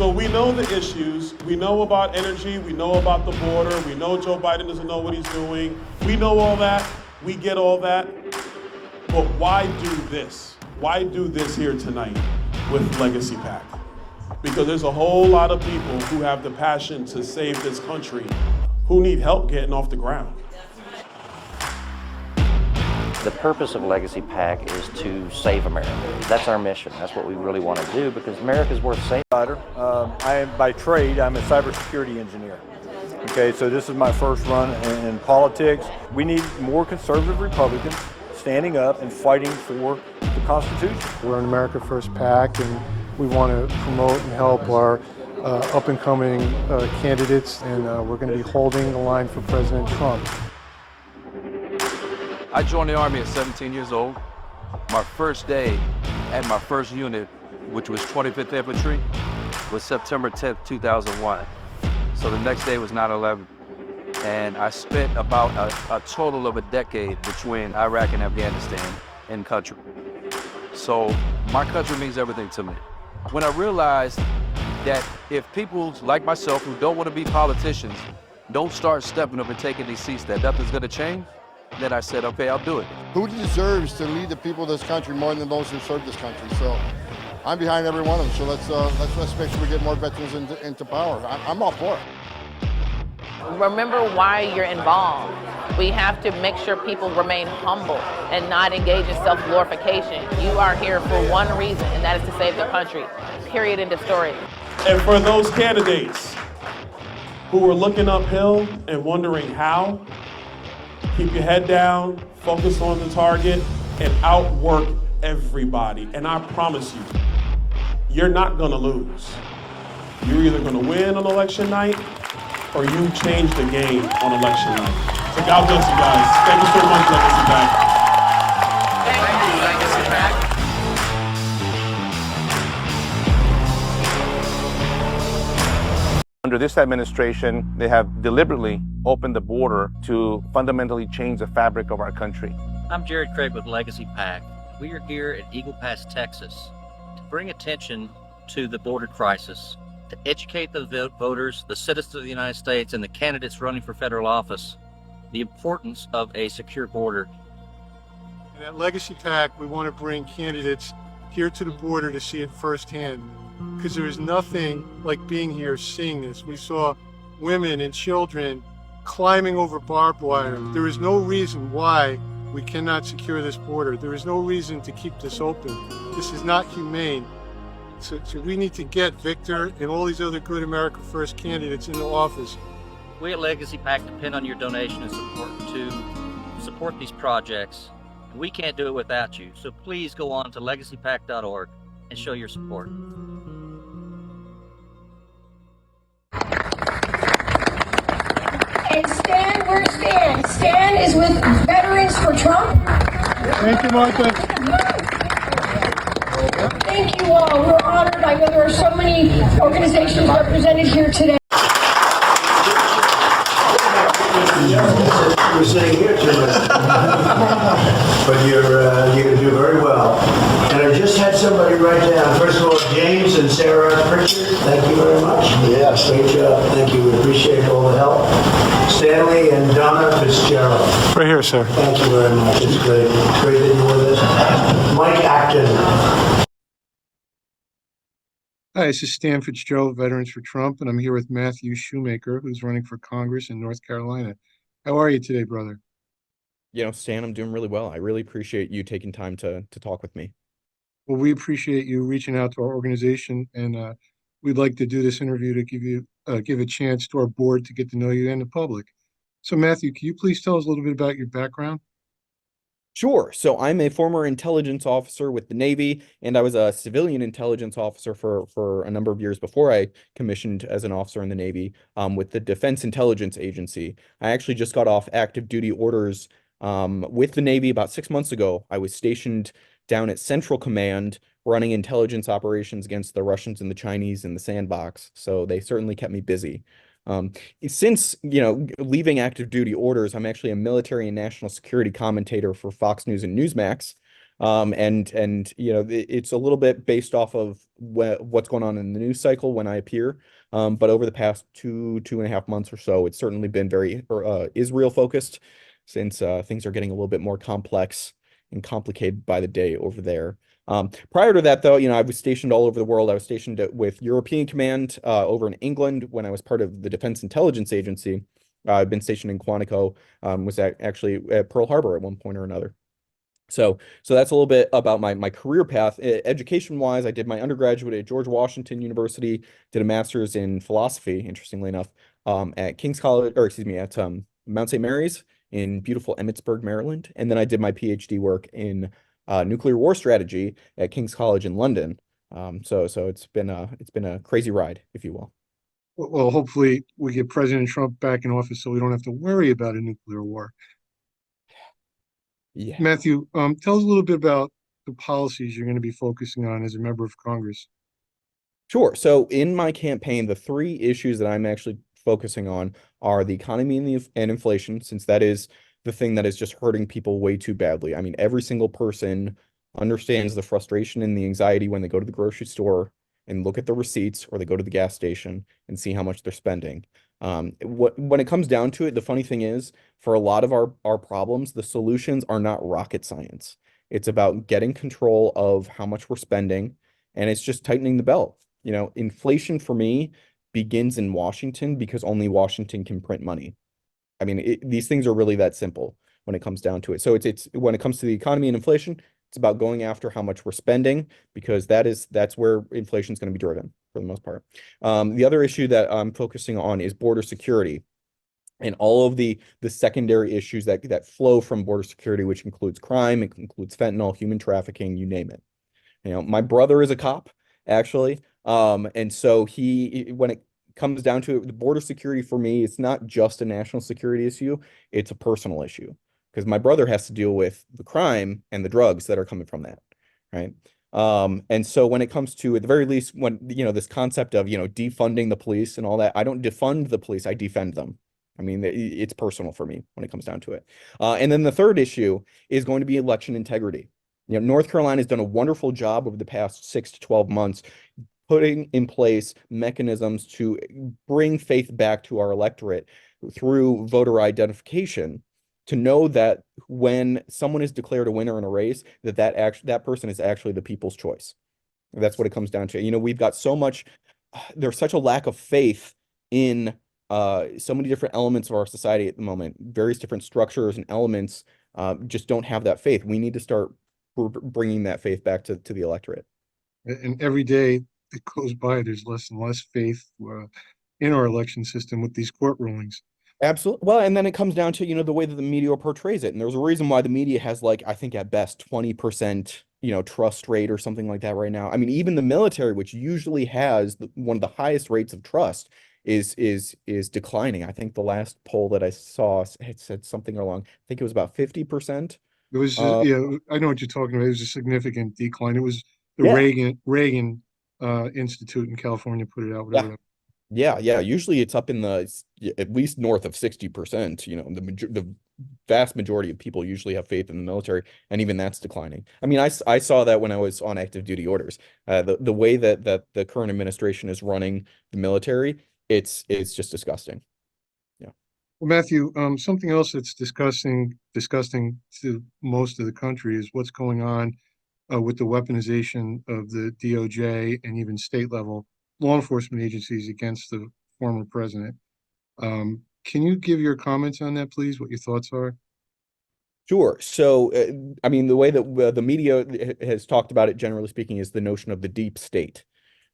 So we know the issues, we know about energy, we know about the border, we know Joe Biden doesn't know what he's doing. We know all that, we get all that. But why do this? Why do this here tonight with Legacy PAC? Because there's a whole lot of people who have the passion to save this country who need help getting off the ground. The purpose of Legacy PAC is to save America. That's our mission. That's what we really want to do because America is worth saving. I am by trade, I'm a cybersecurity engineer. Okay, so this is my first run in politics. We need more conservative Republicans standing up and fighting for the Constitution. We're an America First PAC, and we want to promote and help our up-and-coming candidates, and we're going to be holding the line for President Trump. I joined the Army at 17 years old. My first day at my first unit, which was 25th Infantry, was September 10th, 2001. So the next day was 9/11. And I spent about a total of a decade between Iraq and Afghanistan in country. So my country means everything to me. When I realized that if people like myself who don't want to be politicians don't start stepping up and taking these seats, that nothing's going to change, then I said, okay, I'll do it. Who deserves to lead the people of this country more than those who serve this country? So I'm behind every one of them. So let's make sure we get more veterans into power. I'm all for it. Remember why you're involved. We have to make sure people remain humble and not engage in self-glorification. You are here for one reason, and that is to save the country. Period. End of story. And for those candidates who are looking uphill and wondering how, keep your head down, focus on the target, and outwork everybody. And I promise you, you're not gonna lose. You're either gonna win on election night or you change the game on election night. So God bless you guys. Thank you so much, Legacy PAC. Thank you, Legacy PAC. Under this administration, they have deliberately opened the border to fundamentally change the fabric of our country. I'm Jared Craig with Legacy PAC. We are here at Eagle Pass, Texas, to bring attention to the border crisis, to educate the voters, the citizens of the United States, and the candidates running for federal office, the importance of a secure border. And at Legacy PAC, we want to bring candidates here to the border to see it firsthand, because there is nothing like being here, seeing this. We saw women and children climbing over barbed wire. There is no reason why we cannot secure this border. There is no reason to keep this open. This is not humane. So we need to get Victor and all these other good America First candidates into office. We at Legacy PAC depend on your donation and support to support these projects. We can't do it without you. So please go on to legacypac.org and show your support. And stand where stand. Stand is with Veterans for Trump. Thank you, Martha. Thank you all. We're honored. I know there are so many organizations represented here today. We're sitting here tonight, but you're going to do very well. And I just had somebody write down, first of all, James and Sarah Pritchard, thank you very much. Yes. Great job. Thank you. We appreciate all the help. Stanley and Donna Fitzgerald. Right here, sir. Thank you very much. It's great. It's great that you're with us. Mike Acton. Hi, this is Stan Fitzgerald, Veterans for Trump, and I'm here with Matthew Shoemaker, who's running for Congress in North Carolina. How are you today, brother? Stan, I'm doing really well. I really appreciate you taking time to talk with me. Well, we appreciate you reaching out to our organization, and we'd like to do this interview to give a chance to our board to get to know you and the public. So, Matthew, can you please tell us a little bit about your background? Sure. So I'm a former intelligence officer with the Navy, and I was a civilian intelligence officer for a number of years before I commissioned as an officer in the Navy with the Defense Intelligence Agency. I actually just got off active duty orders with the Navy about 6 months ago. I was stationed down at Central Command running intelligence operations against the Russians and the Chinese in the sandbox. So they certainly kept me busy. Since, leaving active duty orders, I'm actually a military and national security commentator for Fox News and Newsmax. And it's a little bit based off of what's going on in the news cycle when I appear. But over the past 2.5 months or so, it's certainly been very Israel focused, since things are getting a little bit more complex and complicated by the day over there. Prior to that, though, I was stationed all over the world. I was stationed with European Command over in England when I was part of the Defense Intelligence Agency. I've been stationed in Quantico, was actually at Pearl Harbor at one point or another. So that's a little bit about my career path. Education wise, I did my undergraduate at George Washington University, did a master's in philosophy, interestingly enough, at King's College, or excuse me, at Mount St. Mary's in beautiful Emmitsburg, Maryland. And then I did my PhD work in nuclear war strategy at King's College in London. So it's been a crazy ride, if you will. Well, hopefully we get President Trump back in office so we don't have to worry about a nuclear war. Yeah. Matthew, tell us a little bit about the policies you're going to be focusing on as a member of Congress. Sure. So in my campaign, the three issues that I'm actually focusing on are the economy and inflation, since that is the thing that is just hurting people way too badly. I mean, every single person understands the frustration and the anxiety when they go to the grocery store and look at the receipts, or they go to the gas station and see how much they're spending. When it comes down to it, the funny thing is, for a lot of our problems, the solutions are not rocket science. It's about getting control of how much we're spending, and it's just tightening the belt. Inflation for me begins in Washington, because only Washington can print money. I mean, these things are really that simple when it comes down to it. So it's when it comes to the economy and inflation, it's about going after how much we're spending, because that's where inflation is going to be driven for the most part. The other issue that I'm focusing on is border security, and all of the secondary issues that flow from border security, which includes crime, it includes fentanyl, human trafficking, you name it. My brother is a cop, actually. And so when it comes down to it, the border security for me, it's not just a national security issue, it's a personal issue, because my brother has to deal with the crime and the drugs that are coming from that, right? And so when it comes to, at the very least, when, this concept of, defunding the police and all that, I don't defund the police, I defend them. I mean, it's personal for me when it comes down to it. And then the third issue is going to be election integrity. North Carolina has done a wonderful job over the past 6 to 12 months putting in place mechanisms to bring faith back to our electorate through voter identification, to know that when someone is declared a winner in a race, that person is actually the people's choice. That's what it comes down to. We've got there's such a lack of faith in so many different elements of our society at the moment. Various different structures and elements just don't have that faith. We need to start bringing that faith back to the electorate. And every day that goes by, there's less and less faith in our election system with these court rulings. Absolutely. Well, and then it comes down to, the way that the media portrays it. And there's a reason why the media has, like, I think at best 20%, trust rate or something like that right now. I mean, even the military, which usually has one of the highest rates of trust, is declining. I think the last poll that I saw had said something along, I think it was about 50%. It was, yeah, I know what you're talking about. It was a significant decline. It was the Reagan Institute in California put it out, whatever. Yeah. Usually it's up in the at least north of 60%. The vast majority of people usually have faith in the military, and even that's declining. I mean, I saw that when I was on active duty orders. The way that the current administration is running the military, it's just disgusting. Yeah. Well, Matthew, something else that's disgusting to most of the country is what's going on with the weaponization of the DOJ and even state level law enforcement agencies against the former president. Can you give your comments on that, please? What your thoughts are? Sure. So, I mean, the way that the media has talked about it, generally speaking, is the notion of the deep state,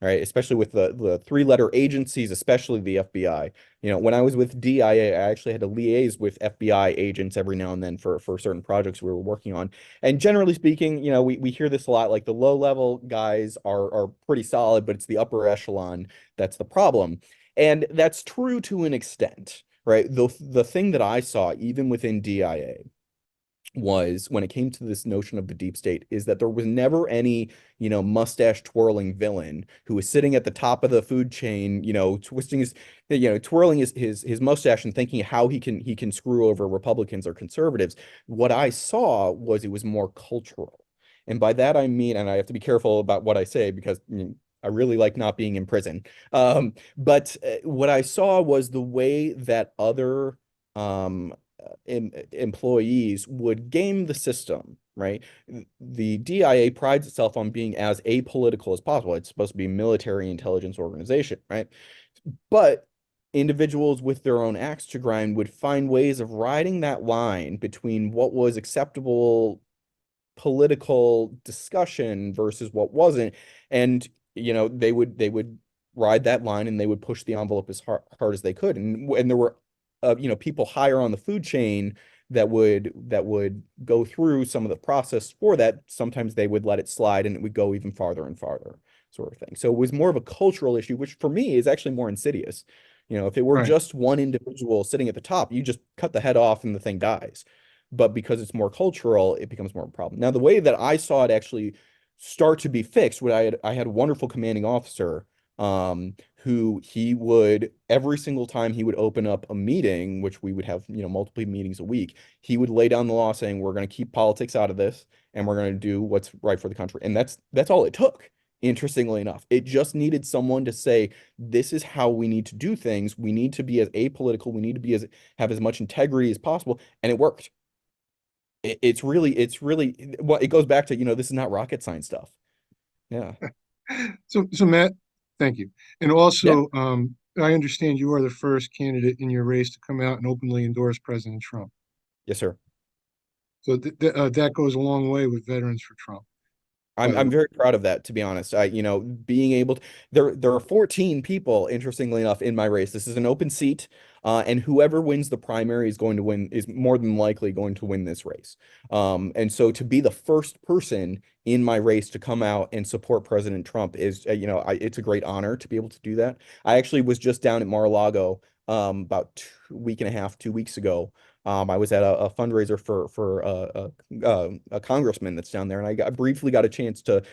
right? Especially with the three-letter agencies, especially the FBI. When I was with DIA, I actually had to liaise with FBI agents every now and then for certain projects we were working on. And generally speaking, we hear this a lot, like the low-level guys are pretty solid, but it's the upper echelon that's the problem. And that's true to an extent, right? The thing that I saw, even within DIA, was when it came to this notion of the deep state, is that there was never any, mustache twirling villain who was sitting at the top of the food chain, twisting twirling his mustache and thinking how he can screw over Republicans or conservatives. What I saw was it was more cultural. And by that I mean, and I have to be careful about what I say because I really like not being in prison. But what I saw was the way that other employees would game the system, right? The DIA prides itself on being as apolitical as possible. It's supposed to be a military intelligence organization, right? But individuals with their own axe to grind would find ways of riding that line between what was acceptable political discussion versus what wasn't. And, they would ride that line and they would push the envelope as hard as they could. And there were, people higher on the food chain that would go through some of the process for that. Sometimes they would let it slide and it would go even farther and farther, sort of thing. So it was more of a cultural issue, which for me is actually more insidious. If it were Right. just one individual sitting at the top, you just cut the head off and the thing dies. But because it's more cultural, it becomes more of a problem. Now, the way that I saw it actually start to be fixed, what I had a wonderful commanding officer, who he would, every single time he would open up a meeting, which we would have, multiple meetings a week, he would lay down the law saying, we're going to keep politics out of this and we're going to do what's right for the country. And that's all it took. Interestingly enough, it just needed someone to say, this is how we need to do things. We need to be as apolitical. We need to be have as much integrity as possible. And it worked. It's really, well, it goes back to, this is not rocket science stuff. Yeah. So Matt, thank you. And also, I understand you are the first candidate in your race to come out and openly endorse President Trump. Yes, sir. So that goes a long way with Veterans for Trump. I'm very proud of that, to be honest. Being able to, there are 14 people, interestingly enough, in my race. This is an open seat, and whoever wins the primary is more than likely going to win this race. And so to be the first person in my race to come out and support President Trump is, it's a great honor to be able to do that. I actually was just down at Mar-a-Lago, about week and a half, 2 weeks ago. I was at a fundraiser for a congressman that's down there, and I briefly got a chance to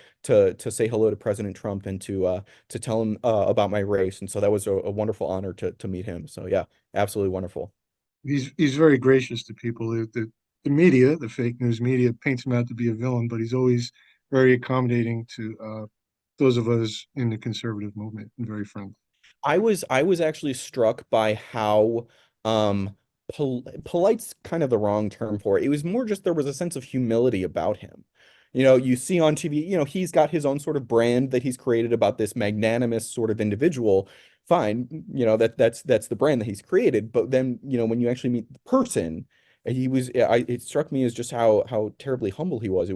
say hello to President Trump and to tell him about my race, and so that was a wonderful honor to meet him. So yeah, absolutely wonderful. He's very gracious to people. The media, the fake news media, paints him out to be a villain, but he's always very accommodating to those of us in the conservative movement and very friendly. I was actually struck by how polite's kind of the wrong term for it. It was more just there was a sense of humility about him. You see on TV, he's got his own sort of brand that he's created about this magnanimous sort of individual. Fine, that's the brand that he's created. But then, when you actually meet the person, it struck me as just how terribly humble he was.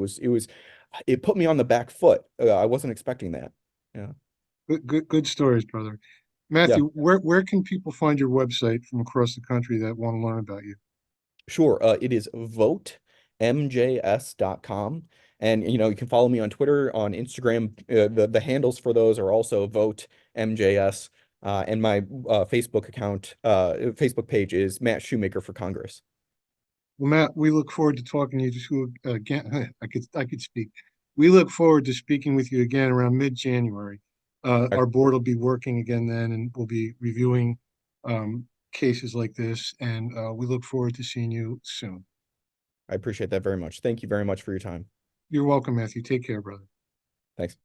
It put me on the back foot. I wasn't expecting that. Yeah. Good stories, brother. Matthew, where can people find your website from across the country that want to learn about you? Sure. It is votemjs.com. And, you can follow me on Twitter, on Instagram. The handles for those are also votemjs. And my Facebook page is Matt Shoemaker for Congress. Well, Matt, we look forward to talking to you again. I could speak. We look forward to speaking with you again around mid-January. Our board will be working again then, and we'll be reviewing cases like this. And we look forward to seeing you soon. I appreciate that very much. Thank you very much for your time. You're welcome, Matthew. Take care, brother. Thanks.